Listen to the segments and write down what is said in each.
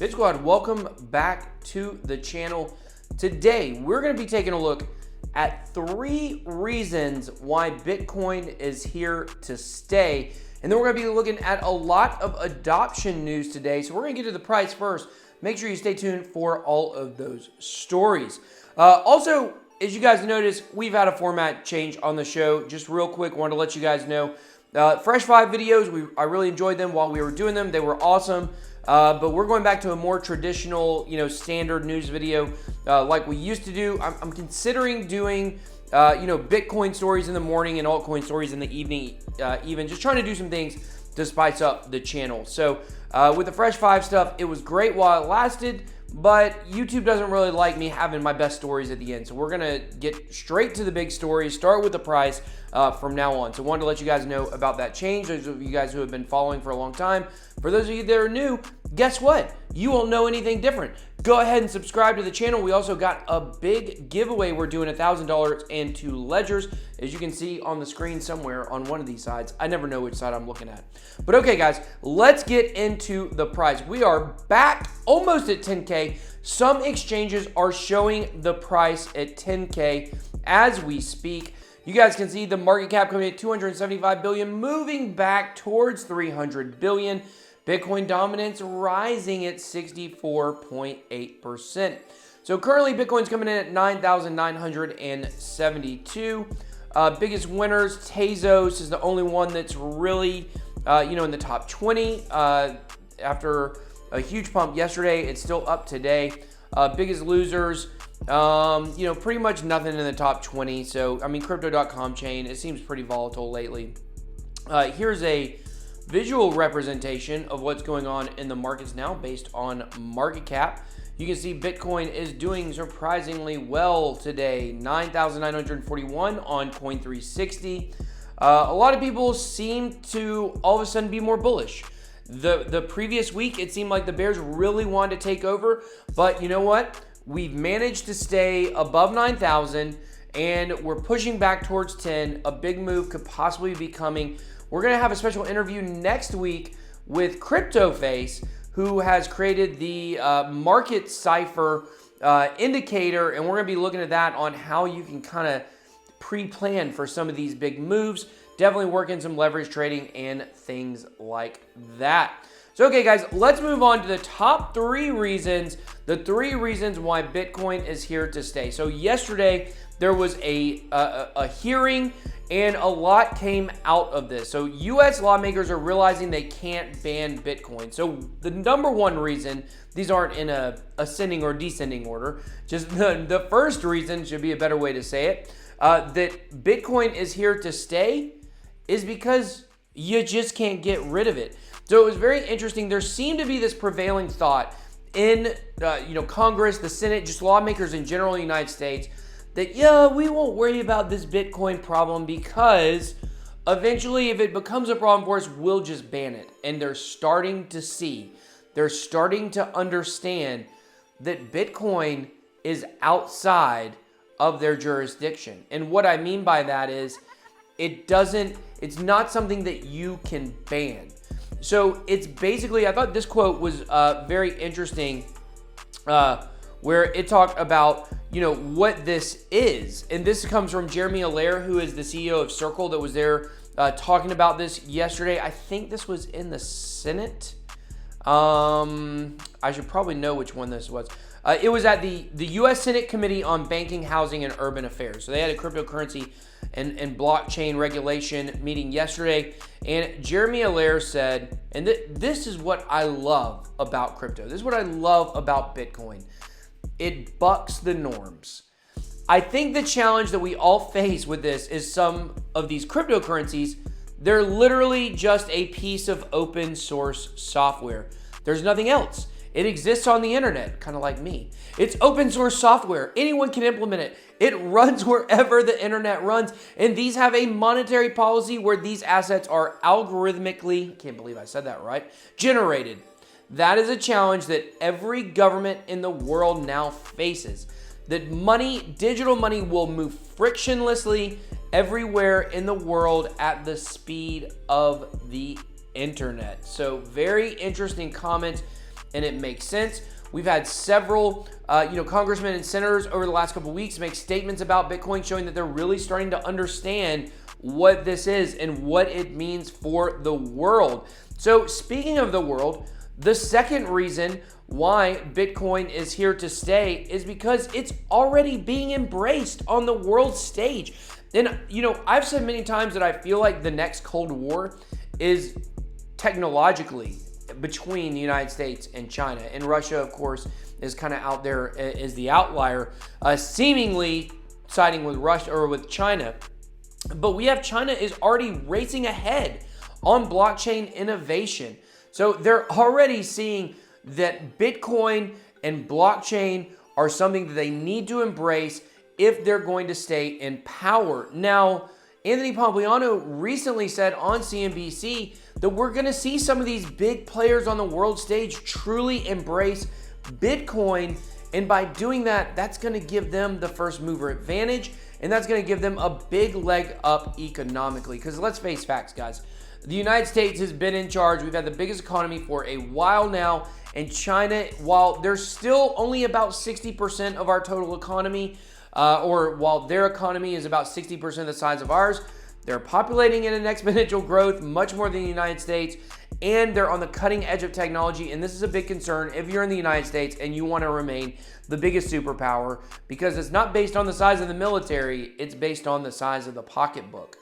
Bit Squad, welcome back to the channel. Today, we're going to be taking a look at 3 reasons why Bitcoin is here to stay. And then we're going to be looking at a lot of adoption news today. So we're going to get to the price first. Make sure you stay tuned for all of those stories. Also, as you guys notice, we've had a format change on the show. Just real quick, wanted to let you guys know. Fresh 5 videos, I really enjoyed them while we were doing them. They were awesome. But we're going back to a more traditional, standard news video like we used to do. I'm considering doing, Bitcoin stories in the morning and altcoin stories in the evening, even just trying to do some things to spice up the channel. So with the Fresh 5 stuff, it was great while it lasted, but YouTube doesn't really like me having my best stories at the end. So we're going to get straight to the big stories, start with the price from now on. So wanted to let you guys know about that change. Those of you guys who have been following for a long time. For those of you that are new, guess what? You won't know anything different. Go ahead and subscribe to the channel. We also got a big giveaway. We're doing $1,000 and 2 ledgers, as you can see on the screen somewhere on one of these sides. I never know which side I'm looking at. But okay, guys, let's get into the price. We are back almost at 10K. Some exchanges are showing the price at 10K as we speak. You guys can see the market cap coming at 275 billion, moving back towards 300 billion. Bitcoin dominance rising at 64.8%. So currently Bitcoin's coming in at 9,972. Biggest winners, Tezos is the only one that's really, in the top 20. After a huge pump yesterday, it's still up today. Biggest losers, pretty much nothing in the top 20. So, Crypto.com chain, it seems pretty volatile lately. Here's a visual representation of what's going on in the markets now based on market cap. You can see Bitcoin is doing surprisingly well today, 9,941 on Coin360. A lot of people seem to all of a sudden be more bullish. The previous week, it seemed like the bears really wanted to take over, but you know what? We've managed to stay above 9,000 and we're pushing back towards 10. A big move could possibly be coming. We're going to have a special interview next week with CryptoFace, who has created the market cipher indicator, and we're going to be looking at that on how you can kind of pre-plan for some of these big moves. Definitely work in some leverage trading and things like that. So, okay, guys, let's move on to the top 3 reasons, the 3 reasons why Bitcoin is here to stay. So yesterday, there was a hearing, and a lot came out of this. So U.S. lawmakers are realizing they can't ban Bitcoin. So the number 1 reason, these aren't in a ascending or descending order, just the first reason should be a better way to say it, that Bitcoin is here to stay is because you just can't get rid of it. So it was very interesting. There seemed to be this prevailing thought in Congress, the Senate, just lawmakers in general in the United States, that, we won't worry about this Bitcoin problem because eventually if it becomes a problem for us, we'll just ban it. And they're starting to understand that Bitcoin is outside of their jurisdiction. And what I mean by that is it's not something that you can ban. So it's basically, I thought this quote was very interesting, where it talked about, what this is. And this comes from Jeremy Allaire, who is the CEO of Circle, that was there talking about this yesterday. I think this was in the Senate. I should probably know which one this was. It was at the U.S. Senate Committee on Banking, Housing, and Urban Affairs. So they had a cryptocurrency and blockchain regulation meeting yesterday. And Jeremy Allaire said, and this is what I love about crypto. This is what I love about Bitcoin. It bucks the norms. I think the challenge that we all face with this is some of these cryptocurrencies, they're literally just a piece of open source software. There's nothing else. It exists on the internet, kind of like me. It's open source software. Anyone can implement it. It runs wherever the internet runs. And these have a monetary policy where these assets are algorithmically, I can't believe I said that right, generated. That is a challenge that every government in the world now faces. That digital money will move frictionlessly everywhere in the world at the speed of the internet. So very interesting comment. and it makes sense. We've had several, congressmen and senators over the last couple of weeks make statements about Bitcoin showing that they're really starting to understand what this is and what it means for the world. So speaking of the world, the second reason why Bitcoin is here to stay is because it's already being embraced on the world stage. And, I've said many times that I feel like the next Cold War is technologically between the United States and China. And Russia, of course, is kind of out there as the outlier, seemingly siding with Russia or with China. But we have China is already racing ahead on blockchain innovation. So they're already seeing that Bitcoin and blockchain are something that they need to embrace if they're going to stay in power. Now, Anthony Pompliano recently said on CNBC that we're going to see some of these big players on the world stage truly embrace Bitcoin. And by doing that, that's going to give them the first mover advantage. And that's going to give them a big leg up economically. Because let's face facts, guys. The United States has been in charge. We've had the biggest economy for a while now. And China, while they're still only about 60% of our total economy, or while their economy is about 60% of the size of ours, they're populating at an exponential growth, much more than the United States, and they're on the cutting edge of technology. And this is a big concern if you're in the United States and you want to remain the biggest superpower, because it's not based on the size of the military, it's based on the size of the pocketbook.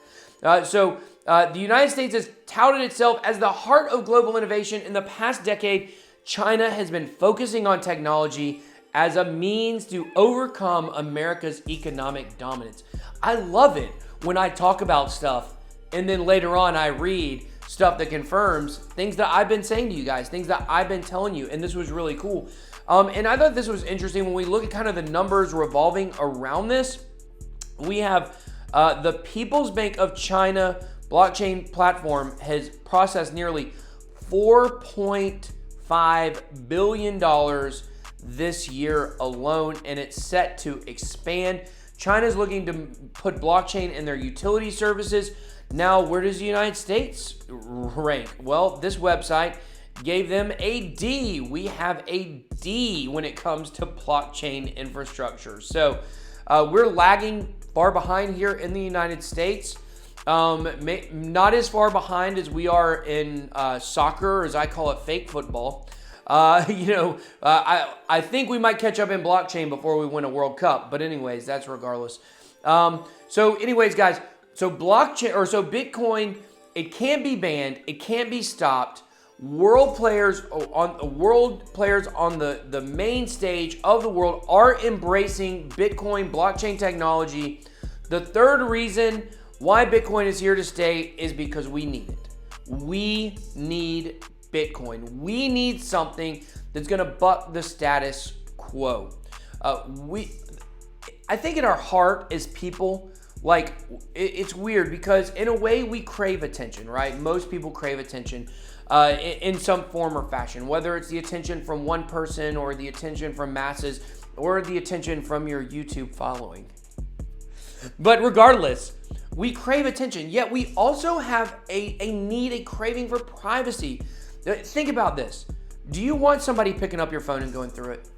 So the United States has touted itself as the heart of global innovation. In the past decade, China has been focusing on technology as a means to overcome America's economic dominance. I love it when I talk about stuff and then later on I read stuff that confirms things that I've been saying to you guys, things that I've been telling you, and this was really cool. And I thought this was interesting when we look at kind of the numbers revolving around this. We have the People's Bank of China blockchain platform has processed nearly $4.5 billion this year alone, and it's set to expand. China's looking to put blockchain in their utility services. Now, where does the United States rank? Well, this website gave them a D. We have a D when it comes to blockchain infrastructure. So we're lagging far behind here in the United States. Not as far behind as we are in soccer, or as I call it, fake football. I think we might catch up in blockchain before we win a World Cup. But anyways, that's regardless. So anyways, guys, so Bitcoin, it can't be banned. It can't be stopped. World players on the main stage of the world are embracing Bitcoin blockchain technology. The third reason why Bitcoin is here to stay is because we need it. We need Bitcoin. We need something that's going to buck the status quo. I think in our heart as people, like, it's weird because in a way we crave attention, right? Most people crave attention in some form or fashion, whether it's the attention from one person or the attention from masses or the attention from your YouTube following. But regardless, we crave attention, yet we also have a need, a craving for privacy. Think about this. Do you want somebody picking up your phone and going through it?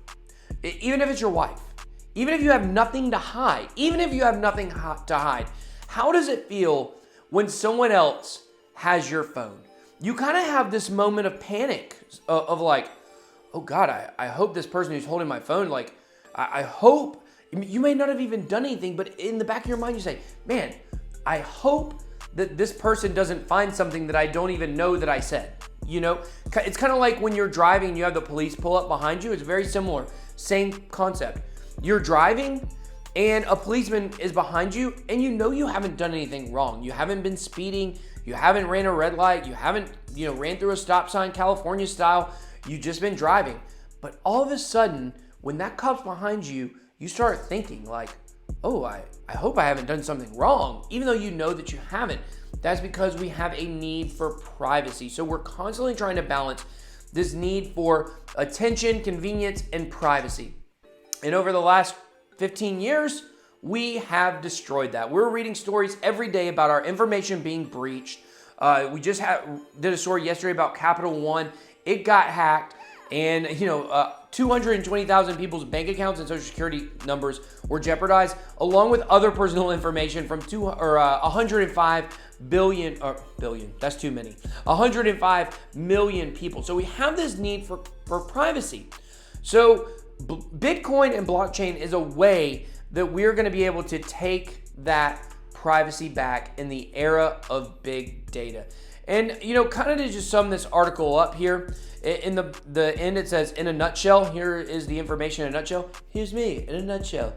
Even if it's your wife, even if you have nothing to hide, how does it feel when someone else has your phone? You kind of have this moment of panic of like, oh God, I hope this person who's holding my phone, like, I hope, you may not have even done anything, but in the back of your mind you say, man, I hope that this person doesn't find something that I don't even know that I said. You know, it's kind of like when you're driving and you have the police pull up behind you. It's very similar, same concept. You're driving and a policeman is behind you and you know you haven't done anything wrong. You haven't been speeding. You haven't ran a red light. You haven't, ran through a stop sign, California style. You've just been driving. But all of a sudden, when that cop's behind you, you start thinking like, oh, I hope I haven't done something wrong, even though you know that you haven't. That's because we have a need for privacy. So we're constantly trying to balance this need for attention, convenience, and privacy. And over the last 15 years, we have destroyed that. We're reading stories every day about our information being breached. We just did a story yesterday about Capital One. It got hacked. And 220,000 people's bank accounts and social security numbers were jeopardized, along with other personal information from 105 billion, that's too many, 105 million people. So we have this need for privacy. So Bitcoin and blockchain is a way that we're going to be able to take that privacy back in the era of big data. And, kind of to just sum this article up here, in the end it says, in a nutshell, here is the information in a nutshell. Here's me in a nutshell.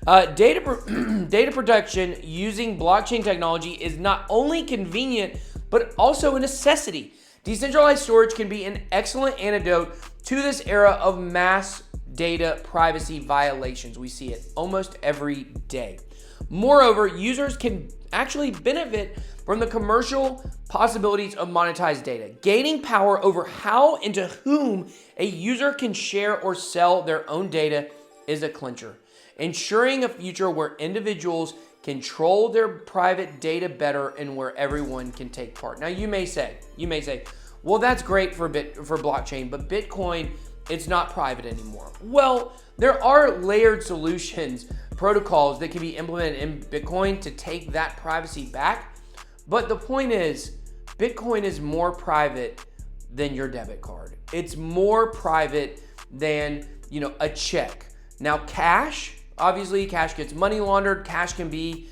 Data protection using blockchain technology is not only convenient, but also a necessity. Decentralized storage can be an excellent antidote to this era of mass data privacy violations. We see it almost every day. Moreover, users can actually benefit from the commercial possibilities of monetized data. Gaining power over how and to whom a user can share or sell their own data is a clincher, ensuring a future where individuals control their private data better and where everyone can take part. Now, you may say, well, that's great for blockchain, but Bitcoin, it's not private anymore. Well, there are layered solutions, protocols that can be implemented in Bitcoin to take that privacy back. But the point is, Bitcoin is more private than your debit card. It's more private than, a check. Now, cash, obviously, cash gets money laundered. Cash can be,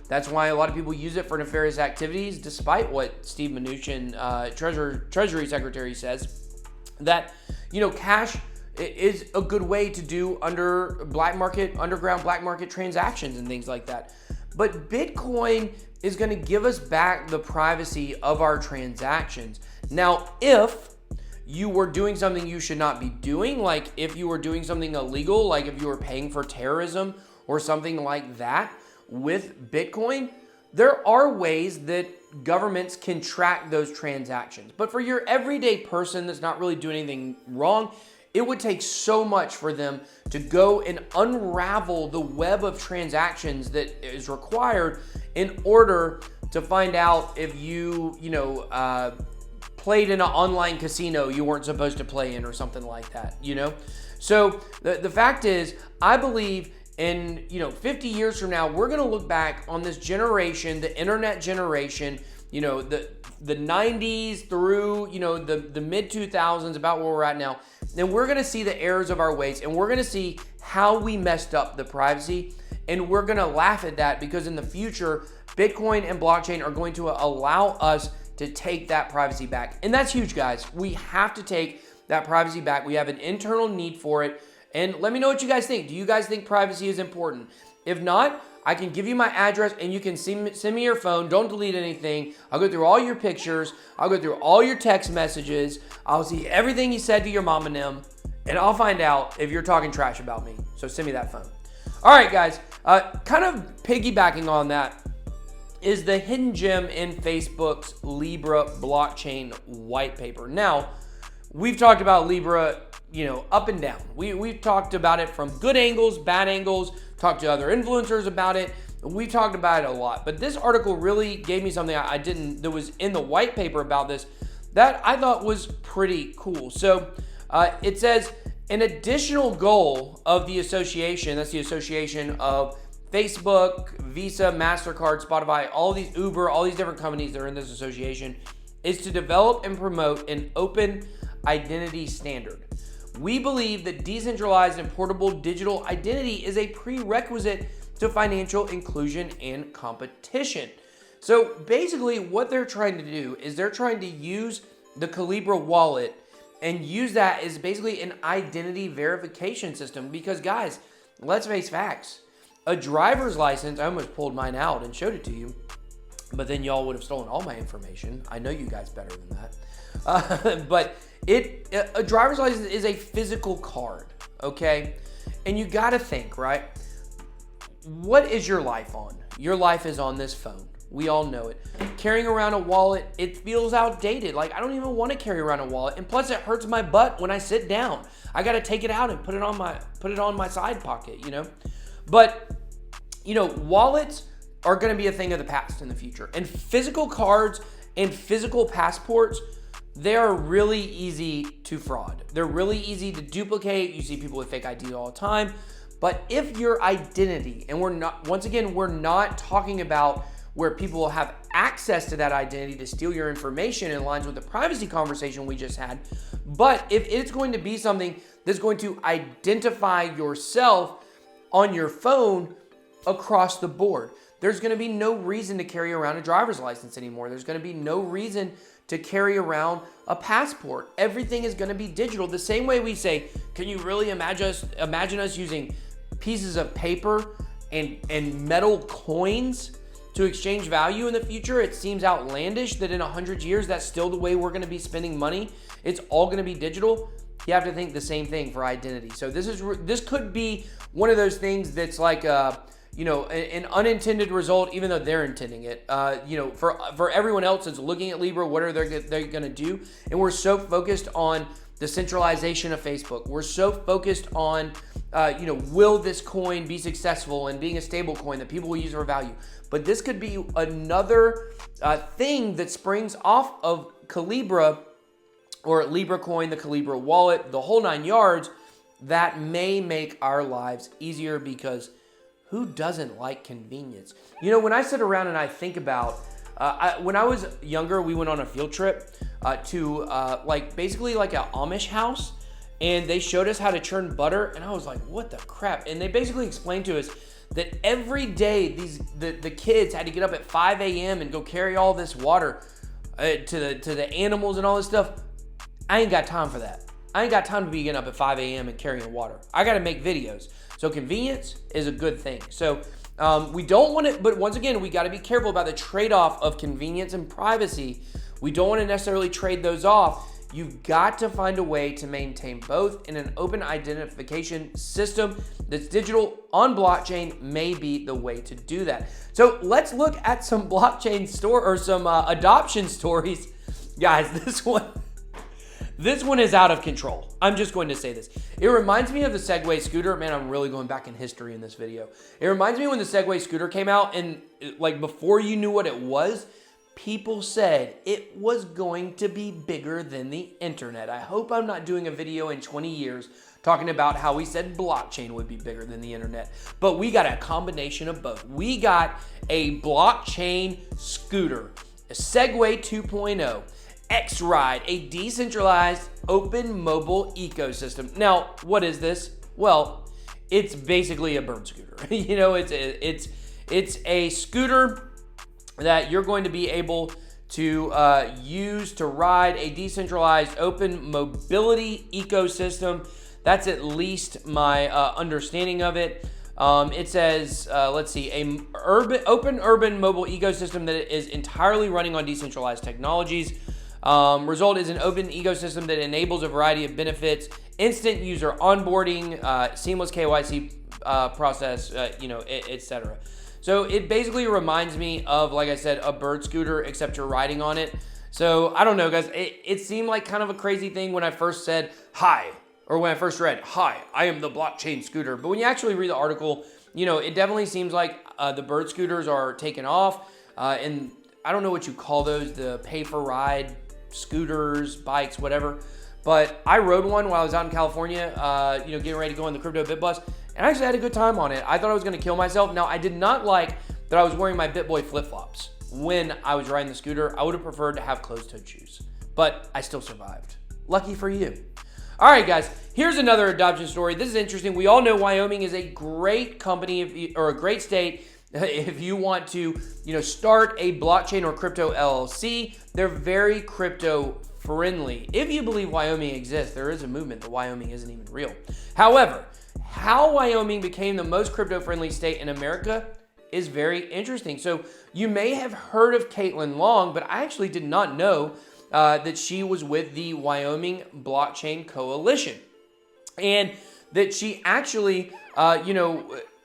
that's why a lot of people use it for nefarious activities, despite what Steve Mnuchin, Treasury Secretary, says, that, cash is a good way to do underground black market transactions and things like that. But Bitcoin is going to give us back the privacy of our transactions. Now, if you were doing something you should not be doing, like if you were doing something illegal, like if you were paying for terrorism or something like that with Bitcoin, there are ways that governments can track those transactions. But for your everyday person that's not really doing anything wrong, it would take so much for them to go and unravel the web of transactions that is required in order to find out if you, played in an online casino you weren't supposed to play in or something like that, So the fact is, I believe in 50 years from now, we're going to look back on this generation, the internet generation, the 90s through the mid 2000s, about where we're at now, and we're going to see the errors of our ways, and we're going to see how we messed up the privacy, and we're going to laugh at that, because in the future, Bitcoin and blockchain are going to allow us to take that privacy back. And that's huge, guys. We have to take that privacy back. We have an internal need for it. And let me know what you guys think. Do you guys think privacy is important? If not, I can give you my address and you can send me your phone. Don't delete anything. I'll go through all your pictures. I'll go through all your text messages. I'll see everything you said to your mom and them. And I'll find out if you're talking trash about me. So send me that phone. All right, guys. Kind of piggybacking on that is the hidden gem in Facebook's Libra blockchain white paper. Now, we've talked about Libra, up and down. We've talked about it from good angles, bad angles, talked to other influencers about it. We've talked about it a lot. But this article really gave me something that was in the white paper about this that I thought was pretty cool. So it says, an additional goal of the association, that's the association of Facebook, Visa, MasterCard, Spotify, all these Uber, all these different companies that are in this association, is to develop and promote an open identity standard. We believe that decentralized and portable digital identity is a prerequisite to financial inclusion and competition. So basically what they're trying to do is they're trying to use the Calibra wallet and use that as basically an identity verification system, because guys, let's face facts. A driver's license, I almost pulled mine out and showed it to you, but then y'all would have stolen all my information. I know you guys better than that. But a driver's license is a physical card, okay? And you gotta think, right? What is your life on? Your life is on this phone. We all know it. Carrying around a wallet, it feels outdated. Like, I don't even want to carry around a wallet. And plus, it hurts my butt when I sit down. I got to take it out and put it on my side pocket, But, wallets are going to be a thing of the past in the future. And physical cards and physical passports, they are really easy to fraud. They're really easy to duplicate. You see people with fake ID all the time. But if your identity, and we're not talking about where people will have access to that identity to steal your information in lines with the privacy conversation we just had. But if it's going to be something that's going to identify yourself on your phone across the board, there's going to be no reason to carry around a driver's license anymore. There's going to be no reason to carry around a passport. Everything is going to be digital. The same way we say, can you really imagine us using pieces of paper and metal coins to exchange value in the future? It seems outlandish that in 100 years, that's still the way we're going to be spending money. It's all going to be digital. You have to think the same thing for identity. So this could be one of those things that's like an unintended result, even though they're intending it. For everyone else that's looking at Libra, what are they going to do? And we're so focused on the centralization of Facebook. We're so focused on, will this coin be successful and being a stable coin that people will use for value? But this could be another thing that springs off of Calibra or Libra coin, the Calibra wallet, the whole 9 yards, that may make our lives easier, because who doesn't like convenience? When I sit around and I think about, when I was younger, we went on a field trip to basically like an Amish house, and they showed us how to churn butter, and I was like, what the crap? And they basically explained to us that every day the kids had to get up at 5 a.m. and go carry all this water to the animals and all this stuff. I ain't got time for that. I ain't got time to be getting up at 5 a.m. and carrying water. I got to make videos. So convenience is a good thing. So we don't want it, but once again, we got to be careful about the trade-off of convenience and privacy. We don't want to necessarily trade those off. You've got to find a way to maintain both, in an open identification system that's digital on blockchain may be the way to do that. So let's look at some blockchain some adoption stories. Guys, this one is out of control. I'm just going to say this. It reminds me of the Segway scooter. Man, I'm really going back in history in this video. It reminds me when the Segway scooter came out, and before you knew what it was, people said it was going to be bigger than the internet. I hope I'm not doing a video in 20 years talking about how we said blockchain would be bigger than the internet. But we got a combination of both. We got a blockchain scooter, a Segway 2.0, X-Ride, a decentralized open mobile ecosystem. Now, what is this? Well, it's basically a bird scooter. It's a scooter that you're going to be able to use to ride a decentralized open mobility ecosystem. That's at least my understanding of it. It says, open urban mobile ecosystem that is entirely running on decentralized technologies. Result is an open ecosystem that enables a variety of benefits, instant user onboarding, seamless KYC process, etc. So it basically reminds me of, like I said, a bird scooter, except you're riding on it. So I don't know, guys. It seemed like kind of a crazy thing when I first said, hi, or when I first read, hi, I am the blockchain scooter. But when you actually read the article, it definitely seems like the bird scooters are taken off. And I don't know what you call those, the pay-for-ride scooters, bikes, whatever. But I rode one while I was out in California, getting ready to go on the Crypto Bit Bus. And I actually had a good time on it. I thought I was going to kill myself. Now, I did not like that I was wearing my BitBoy flip-flops when I was riding the scooter. I would have preferred to have closed-toed shoes. But I still survived. Lucky for you. All right, guys. Here's another adoption story. This is interesting. We all know Wyoming is a great company or a great state if you want to, start a blockchain or crypto LLC. They're very crypto friendly. If you believe Wyoming exists, there is a movement that Wyoming isn't even real. However, how Wyoming became the most crypto-friendly state in America is very interesting. So you may have heard of Caitlin Long, but I actually did not know that she was with the Wyoming Blockchain Coalition, and that she actually,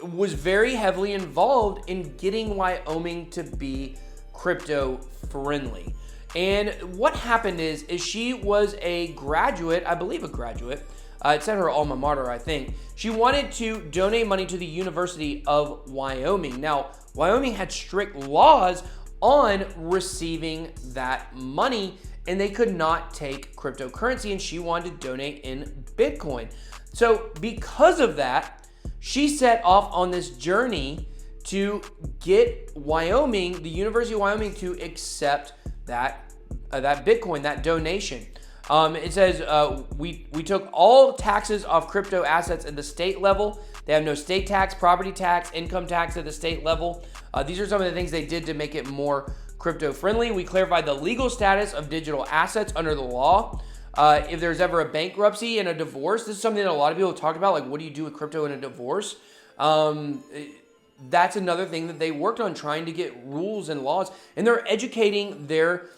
was very heavily involved in getting Wyoming to be crypto-friendly. And what happened is she was a graduate, I believe a graduate. It's at her alma mater, I think. She wanted to donate money to the University of Wyoming. Now, Wyoming had strict laws on receiving that money, and they could not take cryptocurrency, and she wanted to donate in Bitcoin. So because of that, she set off on this journey to get Wyoming, the University of Wyoming, to accept that Bitcoin, that donation. It says, we took all taxes off crypto assets at the state level. They have no state tax, property tax, income tax at the state level. These are some of the things they did to make it more crypto friendly. We clarified the legal status of digital assets under the law. If there's ever a bankruptcy and a divorce, this is something that a lot of people talk about, like what do you do with crypto in a divorce? That's another thing that they worked on, trying to get rules and laws, and they're educating their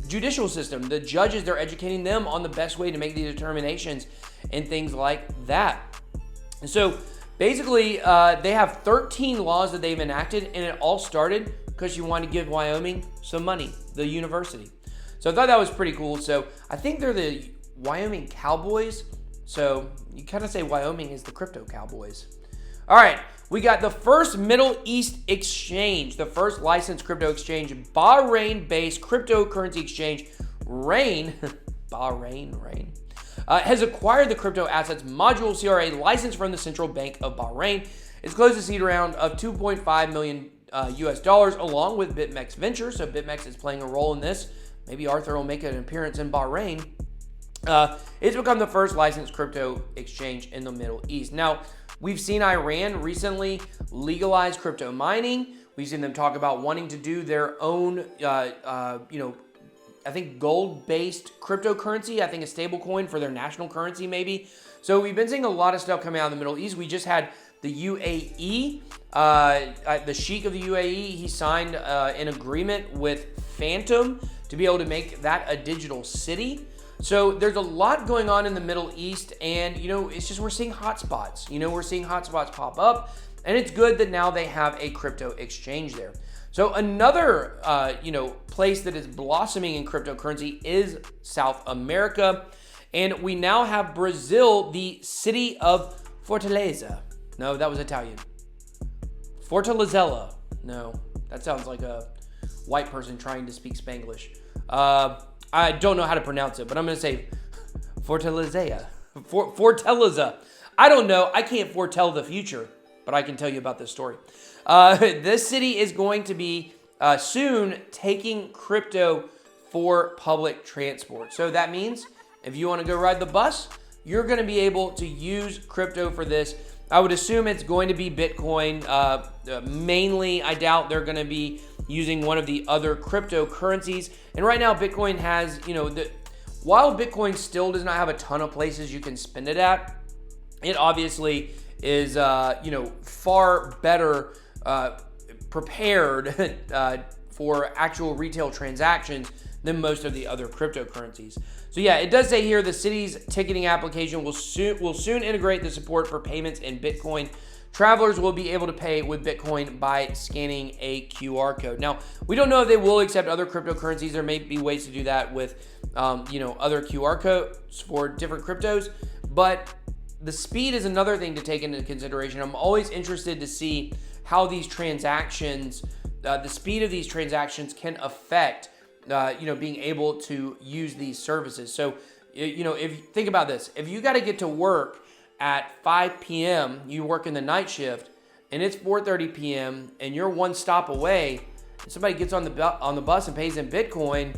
judicial system. The judges, they're educating them on the best way to make these determinations and things like that. And so basically, they have 13 laws that they've enacted, and it all started because you wanted to give Wyoming some money, the university. So I thought that was pretty cool. So I think they're the Wyoming Cowboys. So you kind of say Wyoming is the crypto Cowboys. All right, we got the first Middle East exchange, the first licensed crypto exchange, Bahrain-based cryptocurrency exchange, Bahrain, has acquired the crypto assets module CRA license from the Central Bank of Bahrain. It's closed a seed round of $2.5 million US dollars along with BitMEX Ventures. So BitMEX is playing a role in this. Maybe Arthur will make an appearance in Bahrain. It's become the first licensed crypto exchange in the Middle East. Now, we've seen Iran recently legalize crypto mining. We've seen them talk about wanting to do their own, I think gold-based cryptocurrency. I think a stable coin for their national currency maybe. So we've been seeing a lot of stuff coming out of the Middle East. We just had the UAE, the Sheikh of the UAE, he signed an agreement with Phantom to be able to make that a digital city. So there's a lot going on in the Middle East, and it's just we're seeing hotspots. We're seeing hotspots pop up, and it's good that now they have a crypto exchange there. So another place that is blossoming in cryptocurrency is South America, and we now have Brazil, the city of Fortaleza. No, that was Italian. Fortaleza. No, that sounds like a white person trying to speak Spanglish. I don't know how to pronounce it, but I'm going to say Fortaleza. Fortaleza. I don't know. I can't foretell the future, but I can tell you about this story. This city is going to be soon taking crypto for public transport. So that means if you want to go ride the bus, you're going to be able to use crypto for this. I would assume it's going to be Bitcoin. Mainly, I doubt they're going to be using one of the other cryptocurrencies. And right now, Bitcoin has, while Bitcoin still does not have a ton of places you can spend it at, it obviously is, far better prepared for actual retail transactions than most of the other cryptocurrencies. So yeah, it does say here the city's ticketing application will soon integrate the support for payments in Bitcoin. Travelers will be able to pay with Bitcoin by scanning a QR code. Now, we don't know if they will accept other cryptocurrencies. There may be ways to do that with, other QR codes for different cryptos. But the speed is another thing to take into consideration. I'm always interested to see how these transactions, the speed of these transactions can affect, being able to use these services. So, if you think about this, if you got to get to work at 5 p.m., you work in the night shift, and it's 4:30 p.m., and you're one stop away, and somebody gets on the bus and pays in Bitcoin,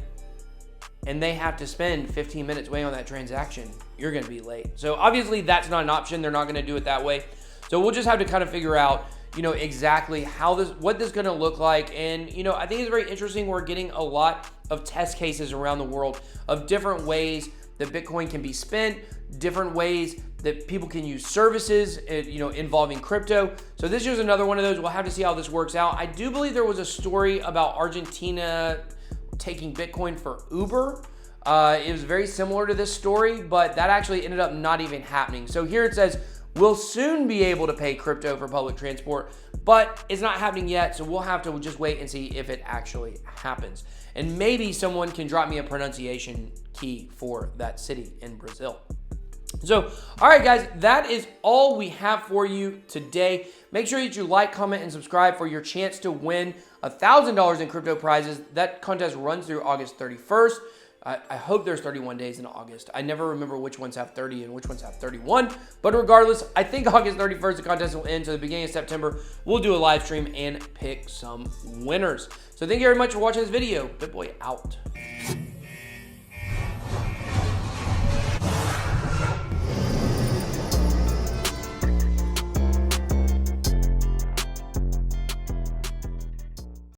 and they have to spend 15 minutes waiting on that transaction, you're going to be late. So obviously that's not an option. They're not going to do it that way. So we'll just have to kind of figure out, exactly what this is going to look like. And, I think it's very interesting. We're getting a lot of test cases around the world of different ways that Bitcoin can be spent, different ways that people can use services, involving crypto. So this is another one of those. We'll have to see how this works out. I do believe there was a story about Argentina taking Bitcoin for Uber. It was very similar to this story, but that actually ended up not even happening. So here it says, we'll soon be able to pay crypto for public transport, but it's not happening yet. So we'll have to just wait and see if it actually happens. And maybe someone can drop me a pronunciation key for that city in Brazil. So, all right, guys, that is all we have for you today. Make sure that you like, comment, and subscribe for your chance to win $1,000 in crypto prizes. That contest runs through August 31st. I hope there's 31 days in August. I never remember which ones have 30 and which ones have 31. But regardless, I think August 31st, the contest will end. So the beginning of September, we'll do a live stream and pick some winners. So thank you very much for watching this video. BitBoy out.